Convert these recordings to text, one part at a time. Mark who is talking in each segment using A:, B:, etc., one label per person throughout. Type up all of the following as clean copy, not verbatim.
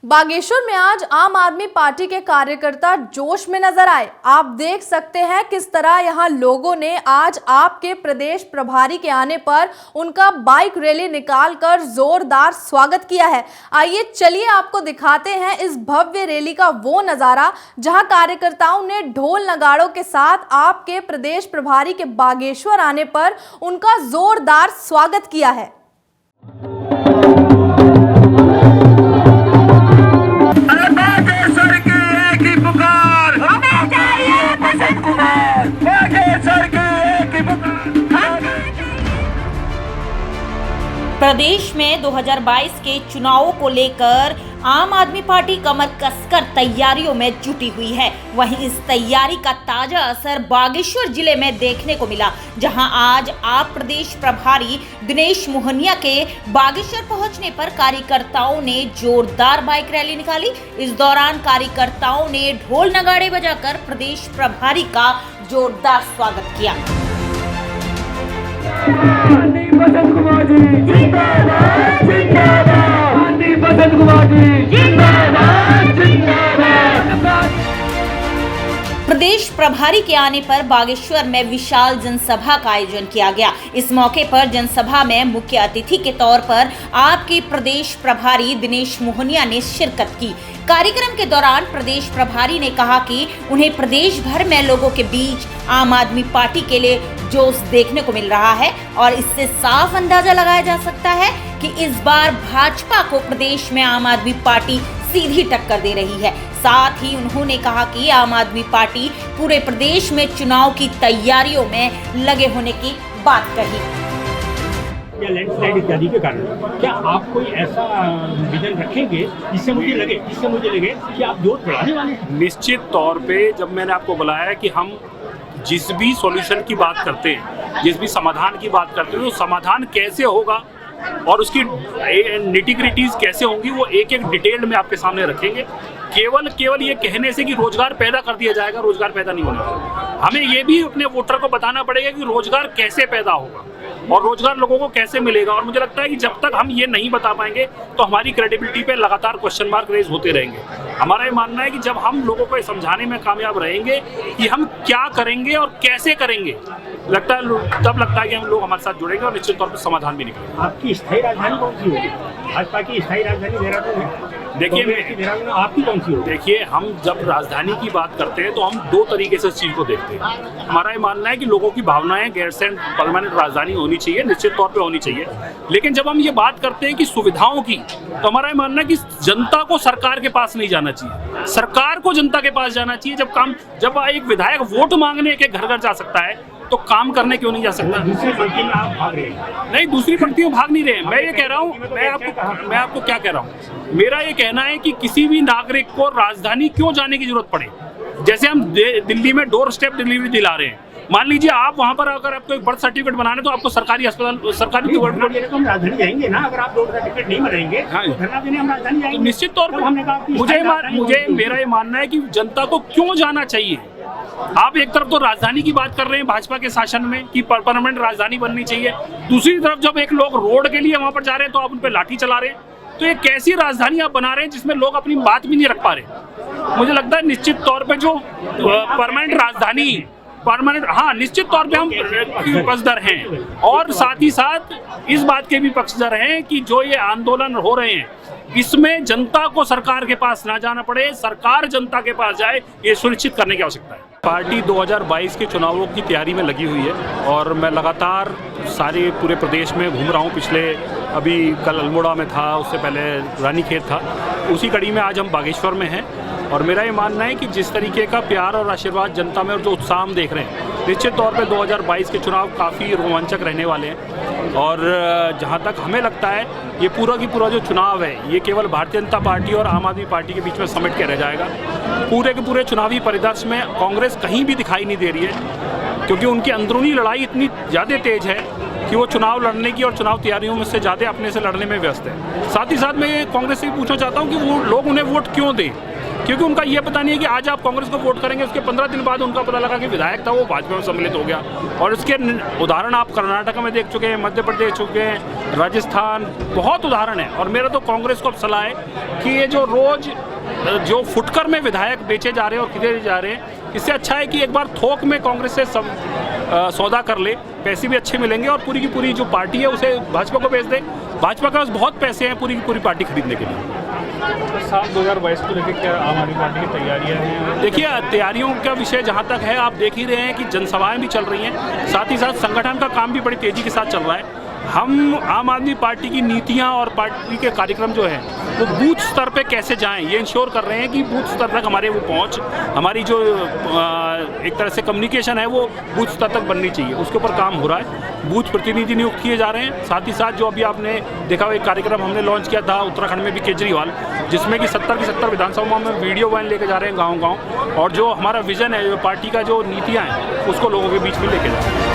A: बागेश्वर में आज आम आदमी पार्टी के कार्यकर्ता जोश में नजर आए। आप देख सकते हैं किस तरह यहां लोगों ने आज आपके प्रदेश प्रभारी के आने पर उनका बाइक रैली निकालकर जोरदार स्वागत किया है। आइए चलिए आपको दिखाते हैं इस भव्य रैली का वो नजारा जहां कार्यकर्ताओं ने ढोल नगाड़ों के साथ आपके प्रदेश प्रभारी के बागेश्वर आने पर उनका जोरदार स्वागत किया है।
B: प्रदेश में 2022 के चुनावों को लेकर आम आदमी पार्टी कमर कसकर तैयारियों में जुटी हुई है। वहीं इस तैयारी का ताजा असर बागेश्वर जिले में देखने को मिला, जहां आज आप प्रदेश प्रभारी दिनेश मोहनिया के बागेश्वर पहुंचने पर कार्यकर्ताओं ने जोरदार बाइक रैली निकाली। इस दौरान कार्यकर्ताओं ने ढोल नगाड़े बजाकर प्रदेश प्रभारी का जोरदार स्वागत किया।
C: बसंत कुमार जी जिंदाबाद जिंदाबाद, बसंत कुमार जी जिंदाबाद जिंदाबाद।
B: प्रदेश प्रभारी के आने पर बागेश्वर में विशाल जनसभा का आयोजन किया गया। इस मौके पर जनसभा में मुख्य अतिथि के तौर पर आपके प्रदेश प्रभारी दिनेश मोहनिया ने शिरकत की। कार्यक्रम के दौरान प्रदेश प्रभारी ने कहा कि उन्हें प्रदेश भर में लोगों के बीच आम आदमी पार्टी के लिए जोश देखने को मिल रहा है और इससे साफ अंदाजा लगाया जा सकता है कि इस बार भाजपा को प्रदेश में आम आदमी पार्टी सीधी टक्कर दे रही है। साथ ही उन्होंने कहा कि आम आदमी पार्टी पूरे प्रदेश में चुनाव की तैयारियों में लगे होने की बात कही।
D: या लैंडस्लाइड इत्यादि के कारण क्या आप कोई ऐसा विजन रखेंगे जिससे मुझे लगे कि आप जोर बढ़ाने वाले हैं?
E: निश्चित तौर पे जब मैंने आपको बुलाया कि हम जिस भी सॉल्यूशन की बात करते हैं, जिस भी समाधान की बात करते हैं, तो समाधान कैसे होगा और उसकी निटिग्रिटीज कैसे होंगी वो एक एक डिटेल में आपके सामने रखेंगे। केवल ये कहने से कि रोजगार पैदा कर दिया जाएगा, रोजगार पैदा नहीं होने। हमें ये भी अपने वोटर को बताना पड़ेगा कि रोजगार कैसे पैदा होगा और रोजगार लोगों को कैसे मिलेगा। और मुझे लगता है कि जब तक हम ये नहीं बता पाएंगे तो हमारी क्रेडिबिलिटी पे लगातार क्वेश्चन मार्क रेज होते रहेंगे। हमारा ये मानना है कि जब हम लोगों को समझाने में कामयाब रहेंगे कि हम क्या करेंगे और कैसे करेंगे, तब लगता है कि हम लोग हमारे साथ जुड़ेंगे और निश्चित तौर पर समाधान भी निकलेगा।
D: आपकी स्थायी राजधानी कौन सी होगी? भाजपा की स्थायी राजधानी देहरादून है।
E: देखिए
D: देहरादून आपकी कौन सी होगी?
E: देखिए, हम जब राजधानी की बात करते हैं तो हम दो तरीके से इस चीज़ को देखते हैं। हमारा ये मानना है कि लोगों की भावनाएं गैरसैंण परमानेंट राजधानी होनी चाहिए, निश्चित तौर पे होनी चाहिए। लेकिन जब हम ये बात करते हैं कि सुविधाओं की, तो हमारा ये मानना है कि जनता को सरकार के पास नहीं जाना चाहिए, सरकार को जनता के पास जाना चाहिए। जब एक विधायक वोट मांगने के घर घर जा सकता है तो काम करने क्यों नहीं जा सकता?
D: दूसरी पंक्ति में आप भाग रहे हैं।
E: नहीं, दूसरी पंक्तियों भाग नहीं रहे। मैं ये कह रहा हूँ, मैं आपको क्या कह रहा हूँ, मेरा ये कहना है कि किसी भी नागरिक को राजधानी क्यों जाने की जरूरत पड़े। जैसे हम दिल्ली में डोर स्टेप डिलीवरी दिला रहे हैं, मान लीजिए आप वहाँ पर अगर आपको एक बर्थ सर्टिफिकेट बनाना है तो आपको सरकारी अस्पताल, सरकारी
D: हम राजधानी जाएंगे ना। अगर आप डोर सर्टिफिकेट नहीं बनाएंगे तो धरना देने हम राजधानी जाएंगे।
E: निश्चित तौर पर
D: हमने कहा
E: मेरा ये मानना है कि जनता को क्यों जाना चाहिए। आप एक तरफ तो राजधानी की बात कर रहे हैं भाजपा के शासन में कि परमानेंट राजधानी बननी चाहिए, दूसरी तरफ जब एक लोग रोड के लिए वहां पर जा रहे हैं तो आप उन पर लाठी चला रहे हैं। तो ये कैसी राजधानी आप बना रहे हैं जिसमें लोग अपनी बात भी नहीं रख पा रहे। मुझे लगता है निश्चित तौर पे जो हाँ, निश्चित तौर पे हम पक्षधर हैं और साथ ही साथ इस बात के भी पक्षधर हैं कि जो ये आंदोलन हो रहे हैं इसमें जनता को सरकार के पास ना जाना पड़े, सरकार जनता के पास जाए, ये सुनिश्चित करने की आवश्यकता है। पार्टी 2022 के चुनावों की तैयारी में लगी हुई है और मैं लगातार सारे पूरे प्रदेश में घूम रहा हूँ। अभी कल अल्मोड़ा में था, उससे पहले रानीखेत था, उसी कड़ी में आज हम बागेश्वर में हैं। और मेरा ये मानना है कि जिस तरीके का प्यार और आशीर्वाद जनता में और जो उत्साह हम देख रहे हैं, निश्चित तौर पे 2022 के चुनाव काफ़ी रोमांचक रहने वाले हैं। और जहाँ तक हमें लगता है ये पूरा की पूरा जो चुनाव है ये केवल भारतीय जनता पार्टी और आम आदमी पार्टी के बीच में समेट के रह जाएगा। पूरे के पूरे चुनावी परिदृश्य में कांग्रेस कहीं भी दिखाई नहीं दे रही है, क्योंकि उनकी अंदरूनी लड़ाई इतनी ज़्यादा तेज है कि वो चुनाव लड़ने की और चुनाव तैयारियों में से ज़्यादा अपने से लड़ने में व्यस्त है। साथ ही साथ मैं कांग्रेस से पूछना चाहता हूँ कि वो लोग उन्हें वोट क्यों दें। क्योंकि उनका ये पता नहीं है कि आज आप कांग्रेस को वोट करेंगे, उसके 15 दिन बाद उनका पता लगा कि विधायक था वो भाजपा में सम्मिलित हो गया। और इसके उदाहरण आप कर्नाटक में देख चुके हैं, मध्य प्रदेश देख चुके हैं, राजस्थान, बहुत उदाहरण है। और मेरा तो कांग्रेस को अब सलाह है कि ये जो रोज जो फुटकर में विधायक बेचे जा रहे हैं और खरीदे जा रहे हैं, इससे अच्छा है कि एक बार थोक में कांग्रेस से सब सौदा कर ले, पैसे भी अच्छे मिलेंगे और पूरी की पूरी जो पार्टी है उसे भाजपा को बेच दे। भाजपा के पास बहुत पैसे हैं पूरी की पूरी पार्टी खरीदने के लिए।
D: साल 2022 को लेकर क्या आम आदमी पार्टी की तैयारियां हैं?
E: देखिए, तैयारियों का विषय जहाँ तक है, आप देख ही रहे हैं कि जनसभाएं भी चल रही हैं, साथ ही साथ संगठन का काम भी बड़ी तेज़ी के साथ चल रहा है। हम आम आदमी पार्टी की नीतियां और पार्टी के कार्यक्रम जो है वो बूथ स्तर पे कैसे जाएं, ये इंश्योर कर रहे हैं कि बूथ स्तर तक हमारे वो पहुंच, हमारी जो एक तरह से कम्युनिकेशन है वो बूथ स्तर तक बननी चाहिए, उसके ऊपर काम हो रहा है। बूथ प्रतिनिधि नियुक्त किए जा रहे हैं। साथ ही साथ जो अभी आपने देखा, एक कार्यक्रम हमने लॉन्च किया था उत्तराखंड में भी केजरीवाल, जिसमें कि 70 की 70 विधानसभाओं में वीडियो वैन लेके जा रहे हैं गाँव-गाँव, और जो हमारा विजन है, जो पार्टी का जो नीतियाँ हैं उसको लोगों के बीच में लेके जा रहे हैं।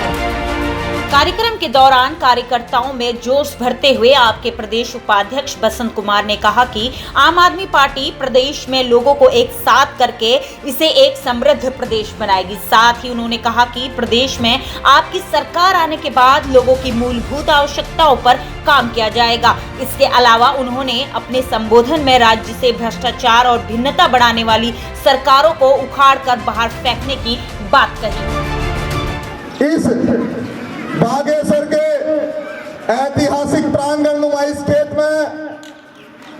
B: कार्यक्रम के दौरान कार्यकर्ताओं में जोश भरते हुए आपके प्रदेश उपाध्यक्ष बसंत कुमार ने कहा कि आम आदमी पार्टी प्रदेश में लोगों को एक साथ करके इसे एक समृद्ध प्रदेश बनाएगी। साथ ही उन्होंने कहा कि प्रदेश में आपकी सरकार आने के बाद लोगों की मूलभूत आवश्यकताओं पर काम किया जाएगा। इसके अलावा उन्होंने अपने संबोधन में राज्य से भ्रष्टाचार और भिन्नता बढ़ाने वाली सरकारों को उखाड़ कर बाहर फेंकने की बात कही।
F: बागेश्वर के ऐतिहासिक प्रांगण नुमाइश खेत में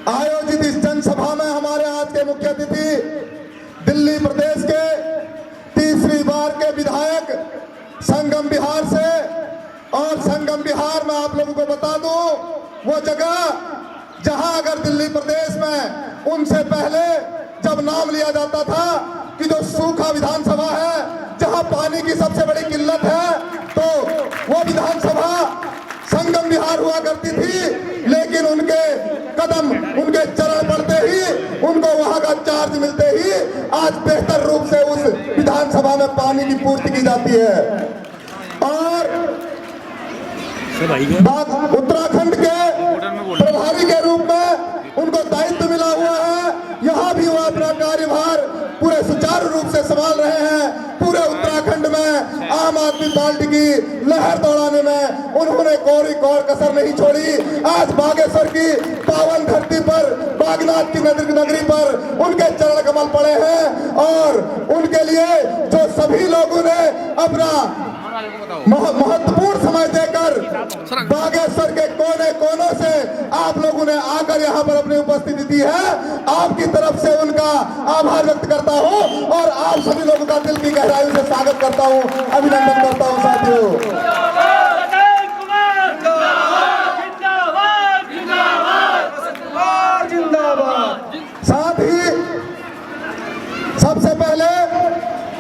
F: आयोजित इस जनसभा में हमारे आज के मुख्य अतिथि दिल्ली प्रदेश के तीसरी बार के विधायक संगम बिहार से, और संगम बिहार में आप लोगों को बता दूं वो जगह जहां अगर दिल्ली प्रदेश में उनसे पहले जब नाम लिया जाता था कि जो सूखा विधानसभा है, जहां पानी की सबसे बड़ी किल्लत है, तो वो विधानसभा संगम बिहार हुआ करती थी। लेकिन उनके कदम, उनके चरण पड़ते ही, उनको वहां का चार्ज मिलते ही आज बेहतर रूप से उस विधानसभा में पानी की पूर्ति की जाती है। और उत्तराखंड के प्रभारी के रूप में उनको दायित्व मिला हुआ है। यहाँ भी वो अपना कार्यभार पूरे सुचारू रूप से संभाल रहे हैं। पूरे उत्तराखंड में आम आदमी पार्टी की लहर दौड़ाने में उन्होंने कोई कसर नहीं छोड़ी। आज बागेश्वर की पावन धरती पर, बागनाथ की नगरी पर उनके चरण कमल पड़े हैं, और उनके लिए जो सभी लोगों ने अपना महत्वपूर्ण समय देकर बागेश्वर के कोने कोनों से आप लोगों ने आकर यहाँ पर अपनी उपस्थिति दी है, आपकी तरफ से उनका आभार व्यक्त करता हूँ और आप सभी लोगों का दिल की गहराई से स्वागत करता हूँ, अभिनंदन करता हूँ साथियों। साथ ही सबसे पहले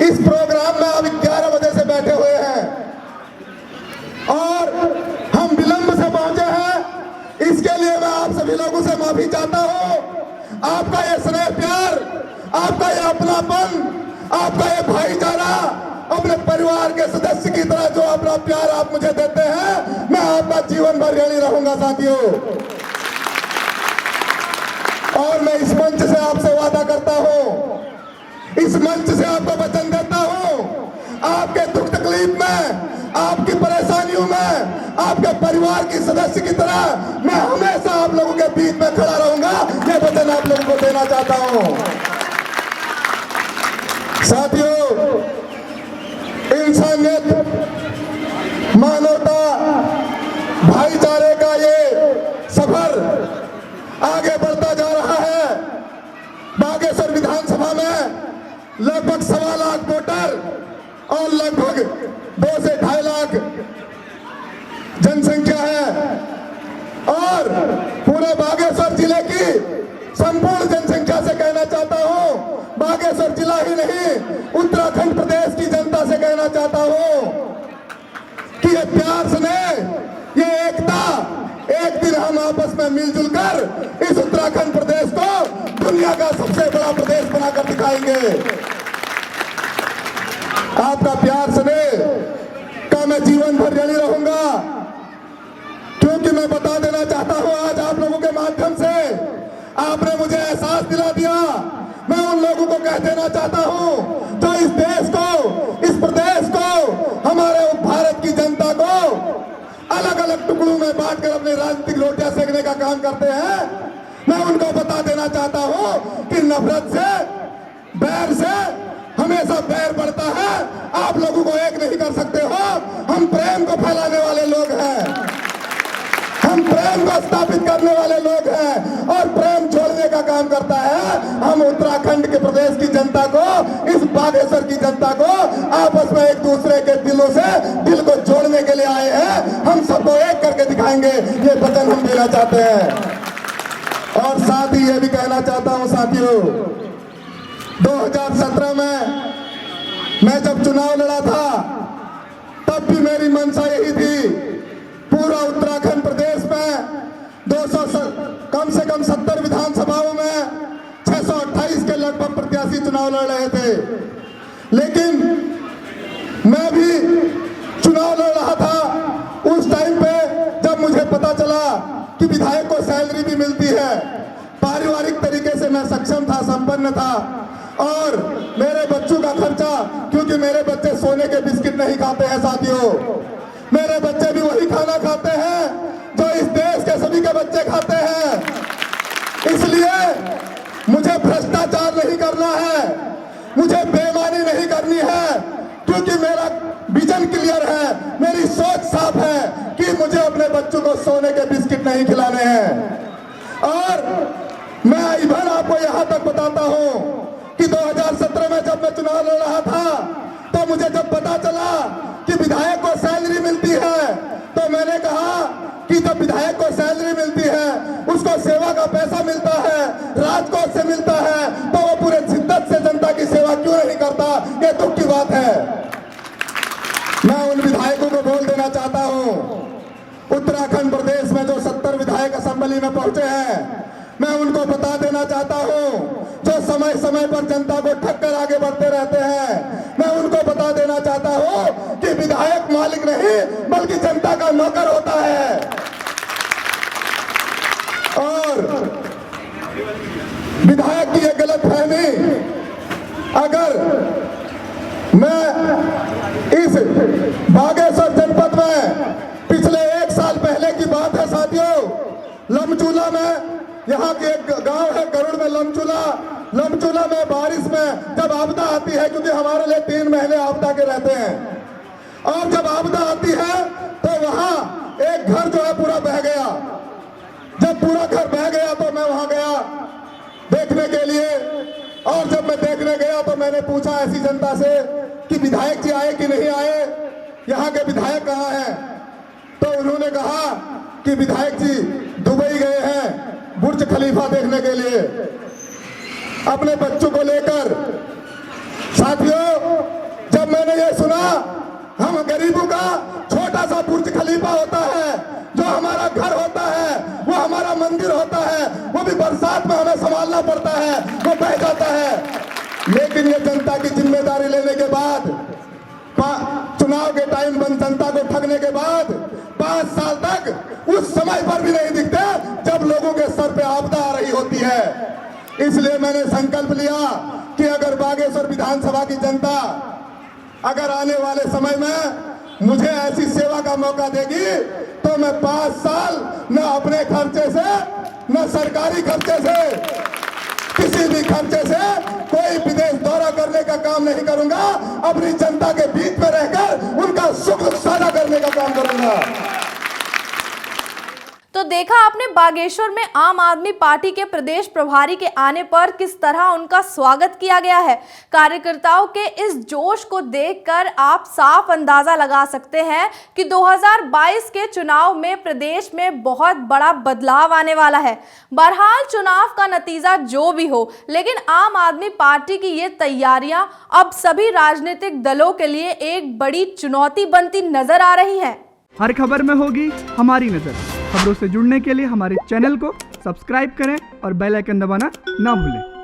F: इस प्रोग्राम में अभी 11 बजे से बैठे हुए हैं और हम विलंब से पहुंचे हैं। इसके लिए मैं आप सभी लोगों से माफी चाहता हूं। आपका ये स्नेह प्यार, आपका ये अपनापन, आपका ये भाईचारा, अपने परिवार के सदस्य की तरह जो अपना प्यार आप मुझे देते हैं, मैं आपका जीवन भर ऋणी रहूंगा साथियों। और मैं इस मंच से आपसे वादा करता हूं, इस मंच से आपको वचन देता हूं, आपके दुख तकलीफ में, आपकी परेशानियों में, आपके परिवार की सदस्य की तरह मैं हमेशा आप लोगों के बीच में खड़ा रहूंगा। ये वचन आप लोगों को देना चाहता हूं। साथियों, इंसानियत, मानवता, भाईचारे का ये सफर आगे बढ़ता जा रहा है। बागेश्वर विधानसभा में लगभग 1.25 लाख वोटर और लगभग 2 से 2.5 लाख जनसंख्या है, और पूरे बागेश्वर जिले की संपूर्ण जनसंख्या से कहना चाहता हूं, बागेश्वर जिला ही नहीं उत्तराखंड प्रदेश की जनता से कहना चाहता हूं कि ये प्यार स्नेह, ये एकता, एक दिन हम आपस में मिलजुल कर इस उत्तराखंड प्रदेश को दुनिया का सबसे बड़ा प्रदेश बनाकर दिखाएंगे। आपका प्यार स्नेह का मैं जीवन भर ऋणी रहूंगा, क्योंकि मैं बता देना चाहता हूं, आज आप लोगों के माध्यम से आपने मुझे एहसास दिला दिया। मैं उन लोगों को कह देना चाहता हूं, जो इस देश को, इस प्रदेश को, हमारे भारत की जनता को अलग अलग टुकड़ों में बांटकर अपनी राजनीतिक रोटियां सेकने का काम करते हैं, मैं उनको बता देना चाहता हूं कि नफरत से, बैर से हमेशा बैर बढ़ता है। आप लोगों को एक नहीं कर सकते हो। हम प्रेम को फैलाने वाले लोग हैं, हम प्रेम को स्थापित करने वाले लोग हैं और प्रेम छोड़ने का काम करता है। हम उत्तराखंड के प्रदेश की जनता को, इस बागेश्वर की जनता को आपस में एक दूसरे के दिलों से दिल को जोड़ने के लिए आए हैं। हम सबको एक करके दिखाएंगे, ये वचन हम देना चाहते हैं। और साथ ही ये भी कहना चाहता हूं साथियों, 2017 में मैं जब चुनाव लड़ा था तब भी मेरी मंशा यही थी, पूरा उत्तराखंड प्रदेश में 200 कम से कम 70 विधानसभाओं में 628 के लगभग प्रत्याशी चुनाव लड़ रहे थे। लेकिन मैं भी चुनाव लड़ रहा था उस टाइम पे जब मुझे पता चला कि विधायक को सैलरी भी मिलती है। पारिवारिक तरीके से मैं सक्षम था, संपन्न था और मेरे बच्चों का खर्चा, क्योंकि मेरे बच्चे सोने के बिस्किट नहीं खाते हैं साथियों, मेरे बच्चे भी वही खाना खाते हैं जो इस देश के सभी के बच्चे खाते हैं। इसलिए मुझे भ्रष्टाचार नहीं करना है, मुझे बेईमानी नहीं करनी है, क्योंकि मेरा विजन क्लियर है, मेरी सोच साफ है कि मुझे अपने बच्चों को सोने के बिस्किट नहीं खिलाने हैं। और मैं इवन आपको यहां तक बताता हूं कि 2017 में जब मैं चुनाव लड़ रहा था तो मुझे जब पता चला कि विधायक को सैलरी मिलती है तो मैंने कहा कि जब विधायक को सैलरी मिलती है, उसको सेवा का पैसा मिलता है, राजकोष से मिलता है, तो वो पूरे शिद्दत से जनता की सेवा क्यों नहीं करता? ये दुख की बात है। मैं उन विधायकों को बोल देना चाहता हूं, उत्तराखंड प्रदेश में जो 70 विधायक असेंबली में पहुंचे हैं, मैं उनको बता देना चाहता हूं, जो समय समय पर जनता को ठग कर आगे बढ़ते रहते हैं, मैं उनको बता देना चाहता हूं कि विधायक मालिक नहीं बल्कि जनता का नौकर होता है। और विधायक की ये गलतफहमी, अगर मैं इस बागेश्वर जनपद में पिछले 1 साल पहले की बात है साथियों, लमचूला में, यहाँ के एक गांव है गरुड़ में लमचूला में बारिश में जब आपदा आती है, क्योंकि हमारे लिए 3 महीने आपदा के रहते हैं, और जब आपदा आती है तो वहां एक घर जो है पूरा बह गया। जब पूरा घर बह गया तो मैं वहां गया देखने के लिए, और जब मैं देखने गया तो मैंने पूछा ऐसी जनता से कि विधायक जी आए कि नहीं आए, यहाँ के विधायक कहाँ हैं? तो उन्होंने कहा कि विधायक जी दुबई गए हैं बुर्ज खलीफा देखने के लिए अपने बच्चों को लेकर। साथियों, जब मैंने ये सुना, हम गरीबों का छोटा सा बुर्ज खलीफा होता है, जो हमारा घर होता है, वो हमारा मंदिर होता है, वो भी बरसात में हमें संभालना पड़ता है, वो बह जाता है। लेकिन ये जनता की जिम्मेदारी लेने के बाद, चुनाव के टाइम जनता को ठगने के बाद 5 साल तक उस समय पर भी नहीं दिखते जब लोगों के सर पे आपदा आ रही होती है। इसलिए मैंने संकल्प लिया कि अगर बागेश्वर विधानसभा की जनता अगर आने वाले समय में मुझे ऐसी सेवा का मौका देगी तो मैं 5 साल न अपने खर्चे से, न सरकारी खर्चे से, किसी भी खर्चे से कोई विदेश दौरा करने का काम नहीं करूंगा। अपनी जनता के बीच में रहकर उनका सुख साझा करने का काम करूंगा।
A: तो देखा आपने बागेश्वर में आम आदमी पार्टी के प्रदेश प्रभारी के आने पर किस तरह उनका स्वागत किया गया है। कार्यकर्ताओं के इस जोश को देखकर आप साफ अंदाजा लगा सकते हैं कि 2022 के चुनाव में प्रदेश में बहुत बड़ा बदलाव आने वाला है। बहरहाल चुनाव का नतीजा जो भी हो, लेकिन आम आदमी पार्टी की ये तैयारियां अब सभी राजनीतिक दलों के लिए एक बड़ी चुनौती बनती नजर आ रही है।
G: हर खबर में होगी हमारी नजर। खबरों से जुड़ने के लिए हमारे चैनल को सब्सक्राइब करें और बेल आइकन दबाना ना भूलें।